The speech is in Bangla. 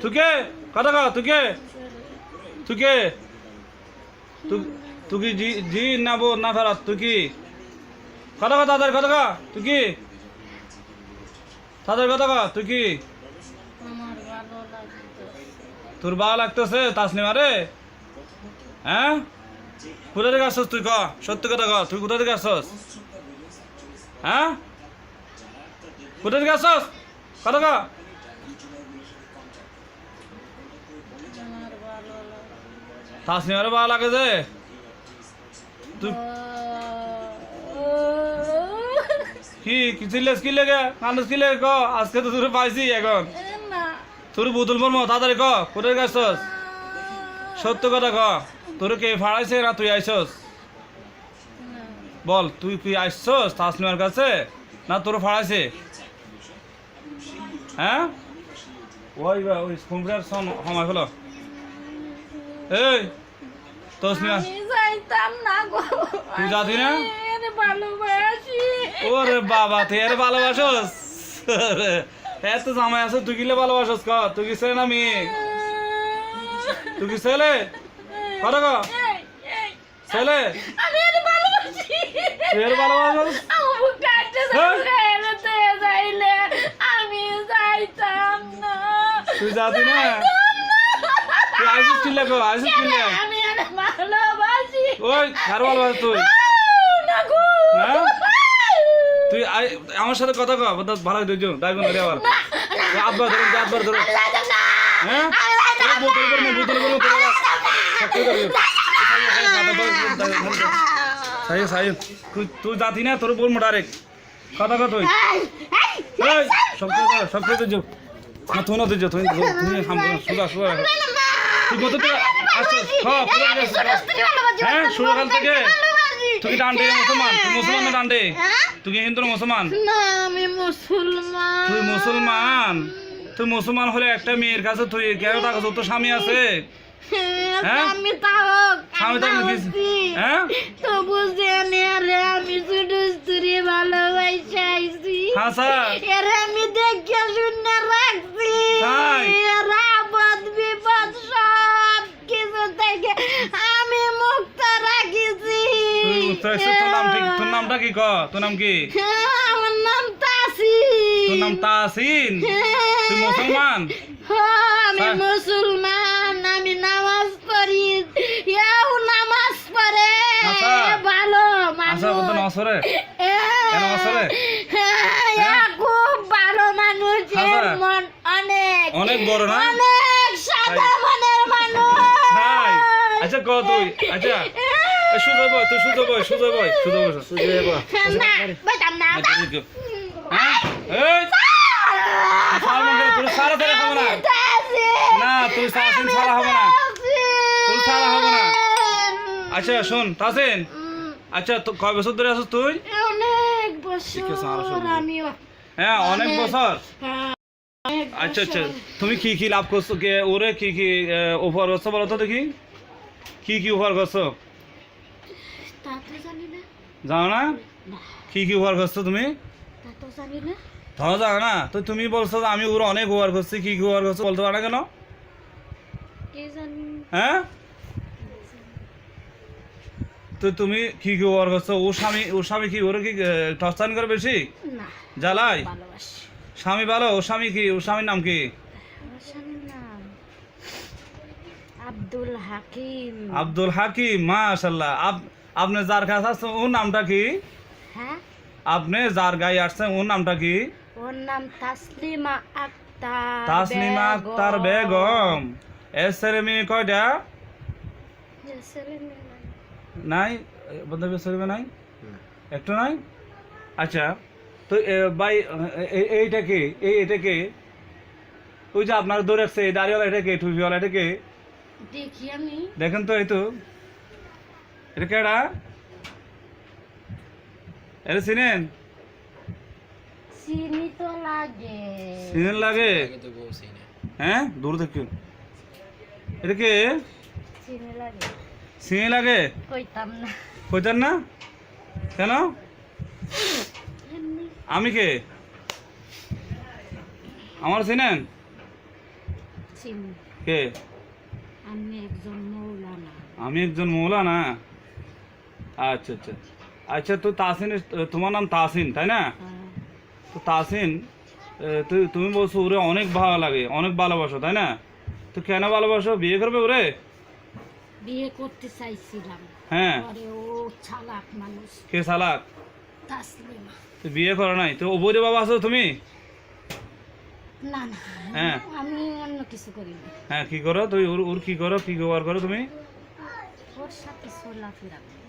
তুই কে কথা কও তুই কে তুই কি জি না বো না ফেরত তুই কি কথা কও তাদের কথা কও তুই কি তাদের কথা কও তুই কি তোর ভালো লাগতেছে তাসনিমা রে হ্যাঁ কোথা থেকে আসছস তুই ক সত্যি কথা ক তুই কোথা থেকে আসছস হ্যাঁ কোথা থেকে আসছস কথা ক তাসনিমারে ভালো লাগে যে তুই কি চিল্লাস কি লেগে কান্দস কি লেগে ক আজকে তো তোর পাইছি এখন তোর বোতল মরমো তাড়াতাড়ি ক কোথায় গেছস সত্য কথা ক তোর কে ফাড়াইছে না তুই আইসস বল তুই কি আইসস তাসনিমার কাছে না তোর ফাড়াইছে হ্যাঁ ওই কম্পিউটার সময় হলো এই তাসনিমা তুই যাতি না ওরে বাবা তুই এর ভালোবাসস এত জামাই আছে তুই কিলে ভালোবাসস ক তুই কি ছেলে না মেয়ে তুই কি ছেলে কথা ক ছেলে তুই এর ভালোবাসস তুই যাতি না তুই আইসিস কিলে কো আইসিস কিলে ওই কার ভালোবাসস তুই হ্যাঁ তুই আমার সাথে কথা কও ভালো দুইজন দাইগুন রে আবার আব্বার ধরো হ্যাঁ বোতল সাই তুই যাতি না তোর বলবো ডাইরেক্ট কথা কও তুই সব তুই না তুই না তুই সুদা তুই কত তুই আসছিস হ্যাঁ সুরকাল থেকে তুই ডান্ডে মুসলমান তুই মুসলমান না ডান্ডে তুই হিন্দু মুসলমান না আমি মুসলমান তুই মুসলমান হলে একটা মেয়ের কাছে তুই কেন টাকা তোর স্বামী আছে হ্যাঁ আমি তাও স্বামী থাকলে হ্যাঁ তো বুঝে রে আমি শুধু স্ত্রী ভালোবাসাইছি হ্যাঁ স্যার এর আমি দেখে শুনে রাখছি তাই? এর আপদ বিপদ সব কিছু থেকে আমি মুক্ত রাখিছি তোর নামটা কি ক তোর নাম কি আমার নাম তাসিন তোর নাম তাসিন তুই মুসলমান আমি মুসলমান আমি নামাজ পড়ি এও নামাজ পড়ে আচ্ছা। ভালো আচ্ছা বলতো নামাজ পড়ে নামাজ পড়ে খুব ভালো মানুষ আচ্ছা। মন অনেক বড় না অনেক সাদা মনের মানুষ হাই আচ্ছা ক তুই আচ্ছা সুজয় বয় না বেটাম না হ্যাঁ এই তোর সারা ধরে খাবো না না তুই তাসিন সারা হবে না তুই সারা হবে না আচ্ছা শোন তাসিন আচ্ছা তো কয় বছর ধরে আছিস তুই অনেক ঠিক আছে, আরো বছর শুনবি। আমিও হ্যাঁ অনেক বছর অনেক আচ্ছা বছর। তুমি কি লাভ করছো কে ওরে কি অফার করছো বলো তো দেখি কি অফার করছো তা তো জানি না জানো না কি অফার করছো তুমি তা তো জানি না ধরো জানো না তো তুমি বলছো যে আমি ওর অনেক ওভার করছি কি ওভার করছো বলতে পারো না কেন কে জানি হ্যাঁ তো তুমি কি ওভার করছো ওর স্বামী কি ওর কি টর্চার করে বেশি না জ্বালাই ভালোবাসি স্বামী ভালো ওর স্বামী কি ওর স্বামীর নাম কি আমার স্বামীর নাম আব্দুল হাকিম আব্দুল হাকিম মাশাআল্লাহ আপনি যার কাছে আসছেন ওর নামটা কি হ্যাঁ আপনি যার গায়ে আসছেন ওর নামটা কি ওর নাম তাসলিমা আক্তার তাসনিমা আক্তার বেগম এর ছেলে মেয়ে কয়টা নাই বন্ধু ছেলে নাই একটু নাই আচ্ছা তো ভাই এইটা কে এটা কে ওই যে আপনার দৌড় রাখছে দাড়িওয়ালা এটা কে টুপিওয়ালা এটা কে দেখি আমি দেখেন তো এই তো এটা কেডা এটা চিনেন চিনি তো লাগে চিনেন লাগে হ্যাঁ দূর থেকে এটা কে চিনি লাগে চিনি লাগে কইতাম না কইতেন না কেন এমনি আমি কে আমার চিনেন চিনি। কে? আমি একজন মৌলানা। আমি একজন মৌলানা। আচ্ছা আচ্ছা আচ্ছা, তো তাসিন, তোমার নাম তাসিন তাই না? হ্যাঁ, তো তাসিন, তুমি বলছো ওরে অনেক ভালো লাগে, অনেক ভালোবাসো তাই না? তো কেন ভালোবাসো? বিয়ে করবে ওরে? বিয়ে করতে চাইছিলাম, হ্যাঁ। পরে ও চালাক মানুষ, কে চালাক? তাসলিমা। তো বিয়ে করো নাই? তো ও বইরে বাবা আছো তুমি? না না, হ্যাঁ। আমি অন্য কিছু করি না, হ্যাঁ, কি করো তুই? ওর কি করো, কি ব্যবহার করো তুমি? ওর সাথে চলাফেরা করি।